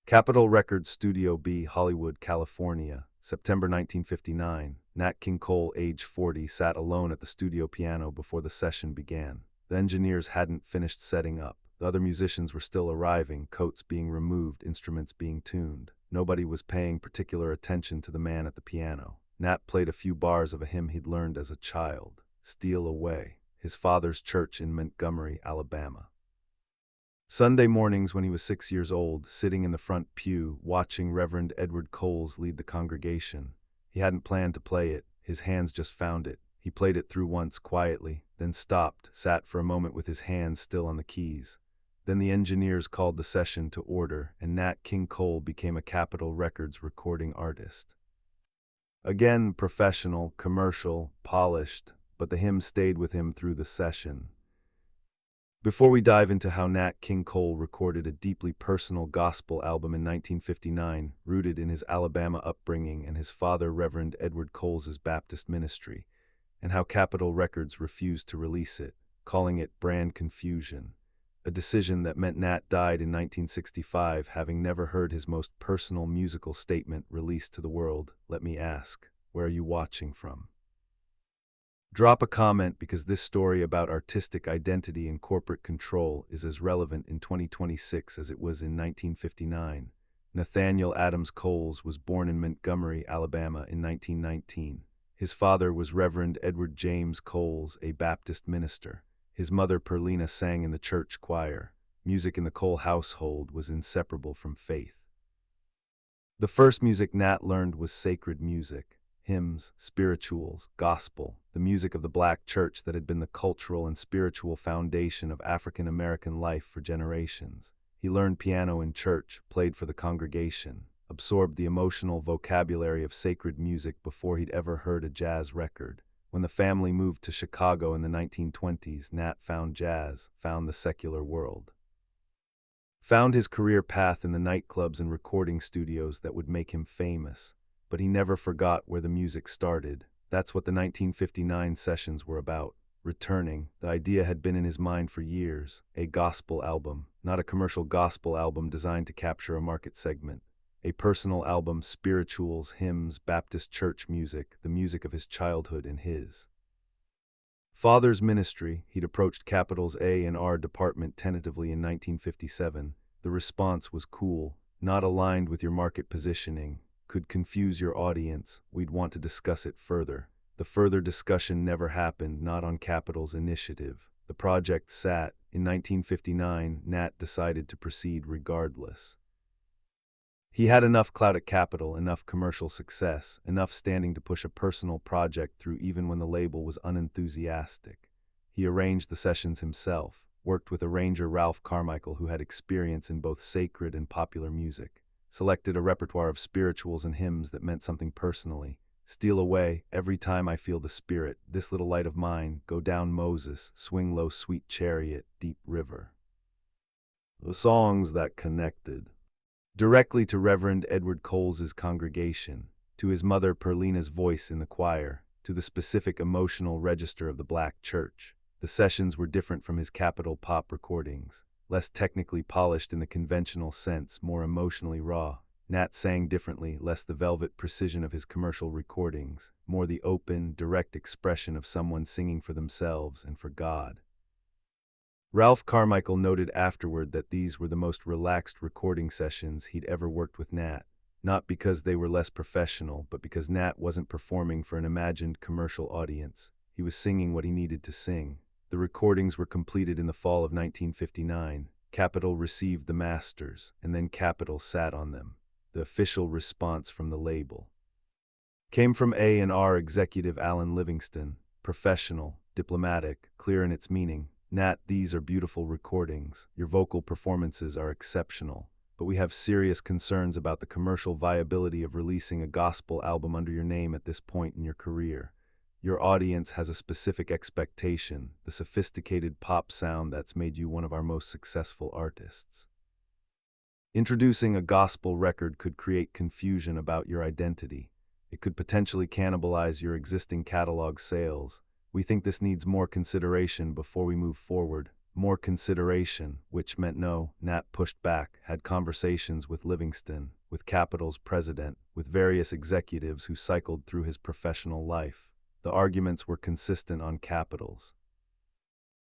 Capitol Records Studio B, Hollywood, California, September 1959. Nat King Cole, age 40, sat alone at the studio piano before the session began. The engineers hadn't finished setting up. The other musicians were still arriving, coats being removed, instruments being tuned. Nobody was paying particular attention to the man at the piano. Nat played a few bars of a hymn he'd learned as a child, "Steal Away," his father's church in Montgomery, Alabama. Sunday mornings when he was 6 years old, sitting in the front pew, watching Reverend Edward Coles lead the congregation. He hadn't planned to play it, his hands just found it. He played it through once quietly, then stopped, sat for a moment with his hands still on the keys. Then the engineers called the session to order, and Nat King Cole became a Capitol Records recording artist. Again, professional, commercial, polished, but the hymn stayed with him through the session. Before we dive into how Nat King Cole recorded a deeply personal gospel album in 1959, rooted in his Alabama upbringing and his father, Reverend Edward Coles' Baptist ministry, and how Capitol Records refused to release it, calling it brand confusion, a decision that meant Nat died in 1965, having never heard his most personal musical statement released to the world. Let me ask, where are you watching from? Drop a comment, because this story about artistic identity and corporate control is as relevant in 2026 as it was in 1959. Nathaniel Adams Coles was born in Montgomery, Alabama in 1919. His father was Reverend Edward James Coles, a Baptist minister. His mother, Perlina, sang in the church choir. Music in the Cole household was inseparable from faith. The first music Nat learned was sacred music. Hymns, spirituals, gospel, the music of the black church that had been the cultural and spiritual foundation of African American life for generations. He learned piano in church, played for the congregation, absorbed the emotional vocabulary of sacred music before he'd ever heard a jazz record. When the family moved to Chicago in the 1920s, Nat found jazz, found the secular world. Found his career path in the nightclubs and recording studios that would make him famous. But he never forgot where the music started. That's what the 1959 sessions were about. Returning, the idea had been in his mind for years. A gospel album, not a commercial gospel album designed to capture a market segment. A personal album, spirituals, hymns, Baptist church music, the music of his childhood and his father's ministry. He'd approached Capitol's A&R department tentatively in 1957. The response was cool, not aligned with your market positioning, could confuse your audience, we'd want to discuss it further. The further discussion never happened, not on Capitol's initiative. The project sat. In 1959, Nat decided to proceed regardless. He had enough clout at Capitol, enough commercial success, enough standing to push a personal project through even when the label was unenthusiastic. He arranged the sessions himself, worked with arranger Ralph Carmichael, who had experience in both sacred and popular music. Selected a repertoire of spirituals and hymns that meant something personally. "Steal Away," "Every Time I Feel the Spirit," "This Little Light of Mine," "Go Down Moses," "Swing Low Sweet Chariot," "Deep River." The songs that connected directly to Reverend Edward Coles' congregation, to his mother Perlina's voice in the choir, to the specific emotional register of the black church. The sessions were different from his Capitol pop recordings. Less technically polished in the conventional sense, more emotionally raw. Nat sang differently, less the velvet precision of his commercial recordings, more the open, direct expression of someone singing for themselves and for God. Ralph Carmichael noted afterward that these were the most relaxed recording sessions he'd ever worked with Nat, not because they were less professional, but because Nat wasn't performing for an imagined commercial audience. He was singing what he needed to sing. The recordings were completed in the fall of 1959. Capitol received the masters, and then Capitol sat on them. The official response from the label came from A&R executive Alan Livingston, professional, diplomatic, clear in its meaning. "Nat, these are beautiful recordings. Your vocal performances are exceptional. But we have serious concerns about the commercial viability of releasing a gospel album under your name at this point in your career. Your audience has a specific expectation, the sophisticated pop sound that's made you one of our most successful artists. Introducing a gospel record could create confusion about your identity. It could potentially cannibalize your existing catalog sales. We think this needs more consideration before we move forward. more consideration, which meant no. Nat pushed back, had conversations with Livingston, with Capitol's president, with various executives who cycled through his professional life. The arguments were consistent on Capitol's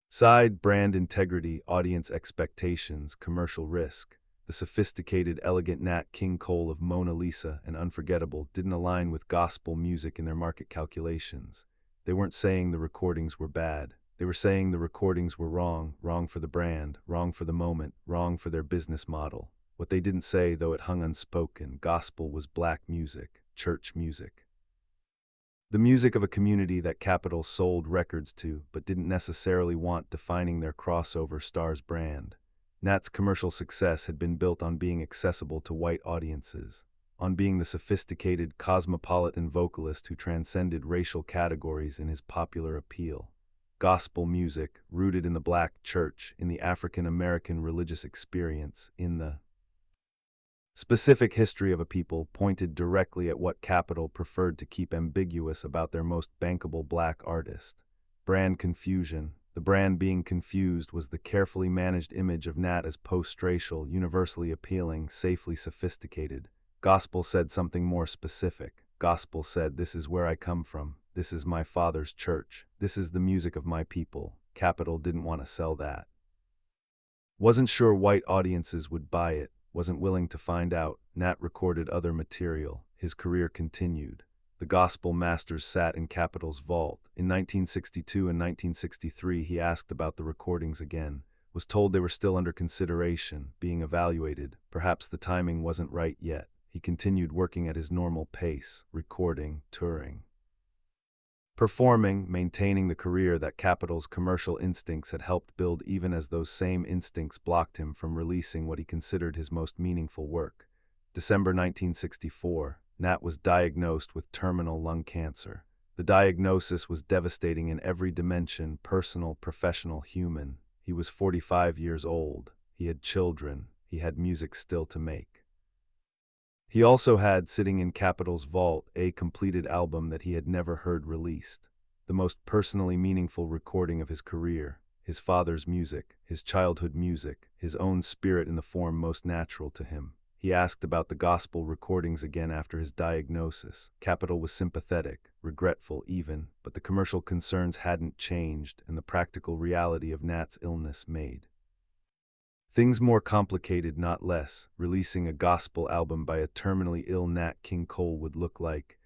side: brand integrity, audience expectations, commercial risk. The sophisticated, elegant Nat King Cole of Mona Lisa and Unforgettable didn't align with gospel music in their market calculations. They weren't saying the recordings were bad. They were saying the recordings were wrong, wrong for the brand, wrong for the moment, wrong for their business model. What they didn't say, though it hung unspoken, gospel was black music, church music. The music of a community that Capitol sold records to, but didn't necessarily want defining their crossover stars brand. Nat's commercial success had been built on being accessible to white audiences, on being the sophisticated, cosmopolitan vocalist who transcended racial categories in his popular appeal. Gospel music, rooted in the black church, in the African American religious experience, in the specific history of a people, pointed directly at what Capitol preferred to keep ambiguous about their most bankable black artist: brand confusion. The brand being confused was the carefully managed image of Nat as post-racial, universally appealing, safely sophisticated. Gospel said something more specific. Gospel said, "This is where I come from. This is my father's church. This is the music of my people." Capitol didn't want to sell that. Wasn't sure white audiences would buy it. Wasn't willing to find out. Nat recorded other material. His career continued. The gospel masters sat in Capitol's vault. In 1962 and 1963, he asked about the recordings again. Was told they were still under consideration, being evaluated. Perhaps the timing wasn't right yet. He continued working at his normal pace, recording, touring, performing, maintaining the career that Capitol's commercial instincts had helped build, even as those same instincts blocked him from releasing what he considered his most meaningful work. December 1964, Nat was diagnosed with terminal lung cancer. The diagnosis was devastating in every dimension: personal, professional, human. He was 45 years old. He had children. He had music still to make. He also had, sitting in Capitol's vault, a completed album that he had never heard released. The most personally meaningful recording of his career. His father's music, his childhood music, his own spirit in the form most natural to him. He asked about the gospel recordings again after his diagnosis. Capitol was sympathetic, regretful even, but the commercial concerns hadn't changed, and the practical reality of Nat's illness made things more complicated, not less. Releasing a gospel album by a terminally ill Nat King Cole would look like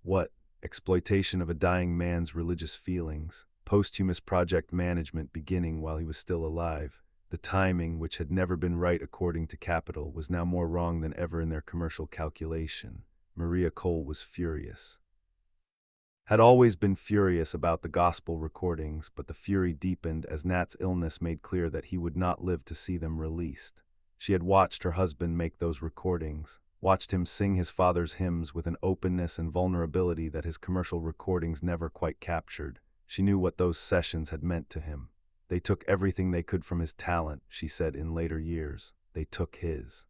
what? Exploitation of a dying man's religious feelings. Posthumous project management beginning while he was still alive. The timing, which had never been right according to Capitol, was now more wrong than ever in their commercial calculation. Maria Cole was furious. Had always been furious about the gospel recordings, but the fury deepened as Nat's illness made clear that he would not live to see them released. She had watched her husband make those recordings, watched him sing his father's hymns with an openness and vulnerability that his commercial recordings never quite captured. She knew what those sessions had meant to him. They took everything they could from his talent, she said in later years. They took his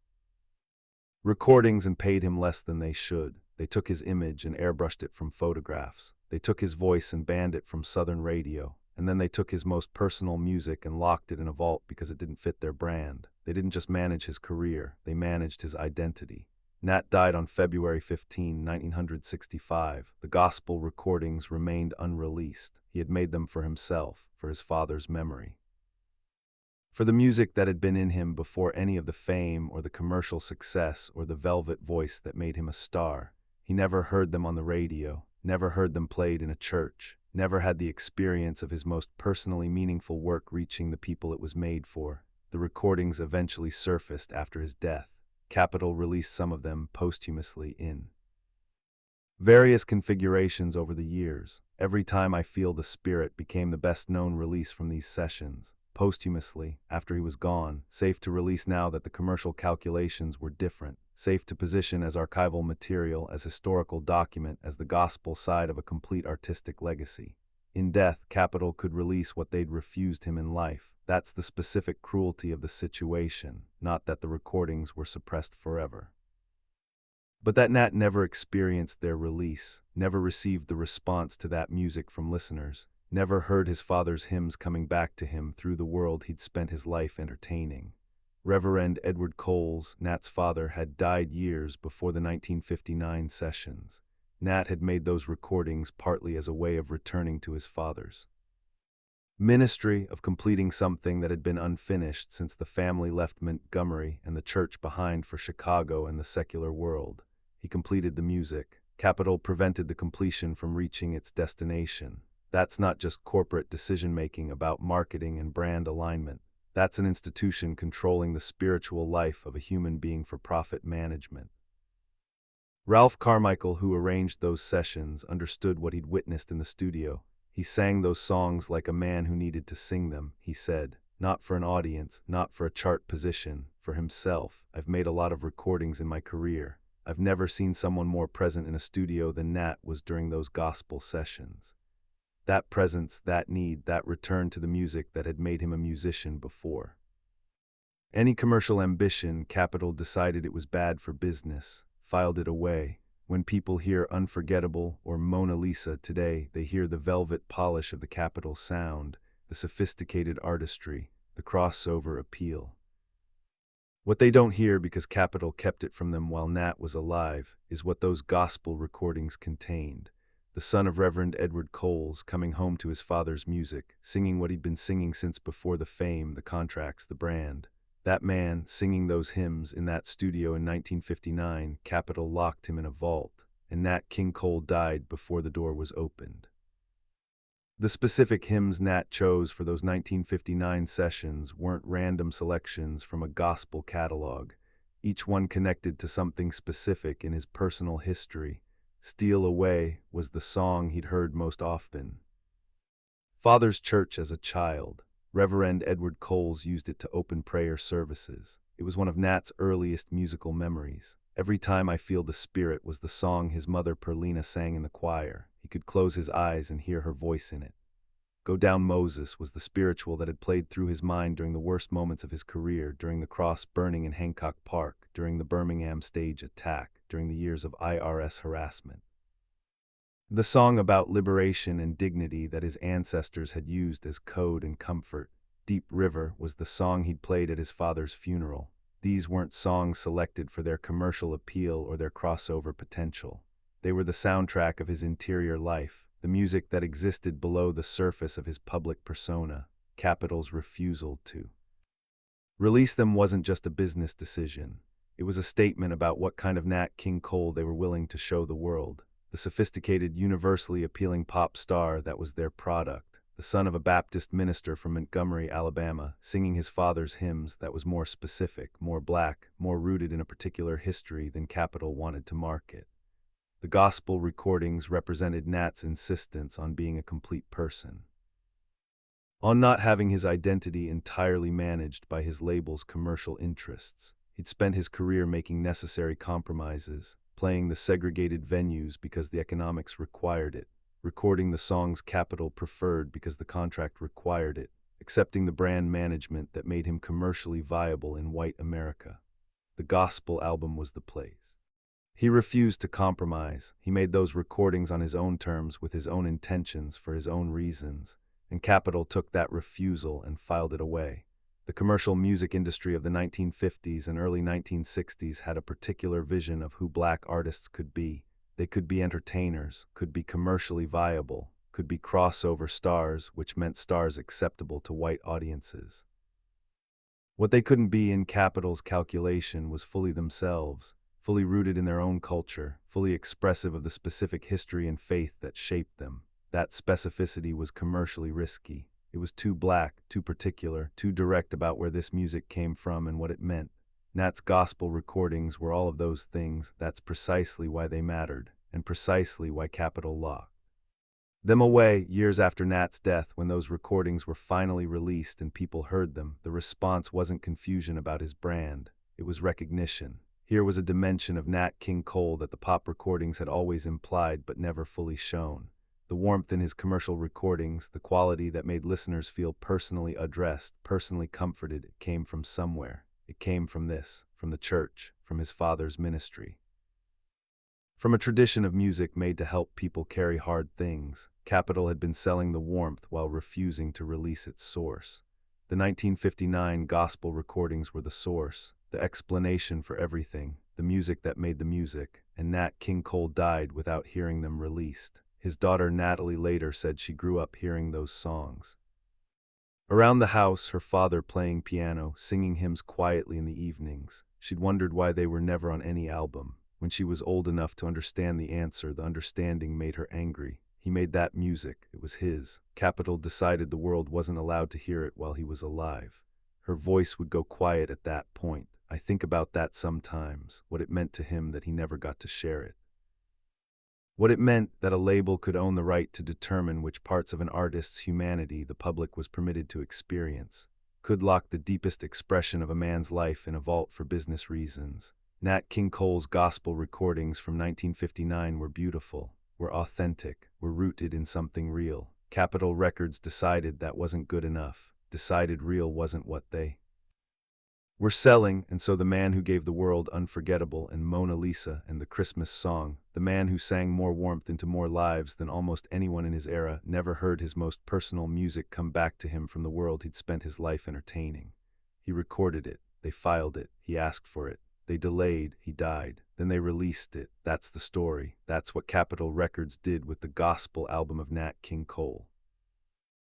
recordings and paid him less than they should. They took his image and airbrushed it from photographs. They took his voice and banned it from Southern radio. And then they took his most personal music and locked it in a vault because it didn't fit their brand. They didn't just manage his career, they managed his identity. Nat died on February 15, 1965. The gospel recordings remained unreleased. He had made them for himself, for his father's memory, for the music that had been in him before any of the fame or the commercial success or the velvet voice that made him a star. He never heard them on the radio, never heard them played in a church, never had the experience of his most personally meaningful work reaching the people it was made for. The recordings eventually surfaced after his death. Capitol released some of them posthumously in various configurations over the years. Every Time I Feel the Spirit became the best-known release from these sessions. Posthumously, after he was gone, safe to release now that the commercial calculations were different, safe to position as archival material, as historical document, as the gospel side of a complete artistic legacy. In death, Capitol could release what they'd refused him in life. That's the specific cruelty of the situation, not that the recordings were suppressed forever. But that Nat never experienced their release, never received the response to that music from listeners. never heard his father's hymns coming back to him through the world he'd spent his life entertaining. Reverend Edward Coles, Nat's father, had died years before the 1959 sessions. Nat had made those recordings partly as a way of returning to his father's ministry, of completing something that had been unfinished since the family left Montgomery and the church behind for Chicago and the secular world. He completed the music. Capital prevented the completion from reaching its destination. That's not just corporate decision-making about marketing and brand alignment. That's an institution controlling the spiritual life of a human being for profit management. Ralph Carmichael, who arranged those sessions, understood what he'd witnessed in the studio. He sang those songs like a man who needed to sing them, he said. Not for an audience, not for a chart position, for himself. I've made a lot of recordings in my career. I've never seen someone more present in a studio than Nat was during those gospel sessions. That presence, that need, that return to the music that had made him a musician before. Any commercial ambition, Capitol decided it was bad for business, filed it away. When people hear Unforgettable or Mona Lisa today, they hear the velvet polish of the Capitol sound, the sophisticated artistry, the crossover appeal. What they don't hear, because Capitol kept it from them while Nat was alive, is what those gospel recordings contained. The son of Reverend Edward Coles coming home to his father's music, singing what he'd been singing since before the fame, the contracts, the brand. That man, singing those hymns in that studio in 1959, Capitol locked him in a vault, and Nat King Cole died before the door was opened. The specific hymns Nat chose for those 1959 sessions weren't random selections from a gospel catalog, each one connected to something specific in his personal history. Steal Away was the song he'd heard most often. Father's church as a child. Reverend Edward Coles used it to open prayer services. It was one of Nat's earliest musical memories. Every Time I Feel the Spirit was the song his mother Perlina sang in the choir. He could close his eyes and hear her voice in it. Go Down Moses was the spiritual that had played through his mind during the worst moments of his career, during the cross burning in Hancock Park, during the Birmingham stage attack, during the years of IRS harassment. The song about liberation and dignity that his ancestors had used as code and comfort. Deep River was the song he'd played at his father's funeral. These weren't songs selected for their commercial appeal or their crossover potential. They were the soundtrack of his interior life, the music that existed below the surface of his public persona. Capitol's refusal to release them wasn't just a business decision. It was a statement about what kind of Nat King Cole they were willing to show the world. The sophisticated, universally appealing pop star that was their product, the son of a Baptist minister from Montgomery, Alabama, singing his father's hymns that was more specific, more black, more rooted in a particular history than Capitol wanted to market. The gospel recordings represented Nat's insistence on being a complete person, on not having his identity entirely managed by his label's commercial interests. He'd spent his career making necessary compromises, playing the segregated venues because the economics required it, recording the songs Capitol preferred because the contract required it, accepting the brand management that made him commercially viable in white America. The gospel album was the place. He refused to compromise. He made those recordings on his own terms, with his own intentions, for his own reasons, and Capitol took that refusal and filed it away. The commercial music industry of the 1950s and early 1960s had a particular vision of who black artists could be. They could be entertainers, could be commercially viable, could be crossover stars, which meant stars acceptable to white audiences. What they couldn't be in Capitol's calculation was fully themselves, fully rooted in their own culture, fully expressive of the specific history and faith that shaped them. That specificity was commercially risky. It was too black, too particular, too direct about where this music came from and what it meant. Nat's gospel recordings were all of those things. That's precisely why they mattered, and precisely why Capitol locked them away. Years after Nat's death, when those recordings were finally released and people heard them, the response wasn't confusion about his brand. It was recognition. Here was a dimension of Nat King Cole that the pop recordings had always implied but never fully shown. The warmth in his commercial recordings, the quality that made listeners feel personally addressed, personally comforted, it came from somewhere. It came from this, from the church, from his father's ministry. From a tradition of music made to help people carry hard things, Capitol had been selling the warmth while refusing to release its source. The 1959 gospel recordings were the source, the explanation for everything, the music that made the music, and Nat King Cole died without hearing them released. His daughter Natalie later said she grew up hearing those songs. Around the house, her father playing piano, singing hymns quietly in the evenings. She'd wondered why they were never on any album. When she was old enough to understand the answer, the understanding made her angry. He made that music. It was his. Capitol decided the world wasn't allowed to hear it while he was alive. Her voice would go quiet at that point. I think about that sometimes, what it meant to him that he never got to share it. What it meant that a label could own the right to determine which parts of an artist's humanity the public was permitted to experience, could lock the deepest expression of a man's life in a vault for business reasons. Nat King Cole's gospel recordings from 1959 were beautiful, were authentic, were rooted in something real. Capitol Records decided that wasn't good enough, decided real wasn't what they were selling, and so the man who gave the world Unforgettable and Mona Lisa and the Christmas song, the man who sang more warmth into more lives than almost anyone in his era, never heard his most personal music come back to him from the world he'd spent his life entertaining. He recorded it, they filed it, he asked for it, they delayed, he died, then they released it. That's the story. That's what Capitol Records did with the gospel album of Nat King Cole.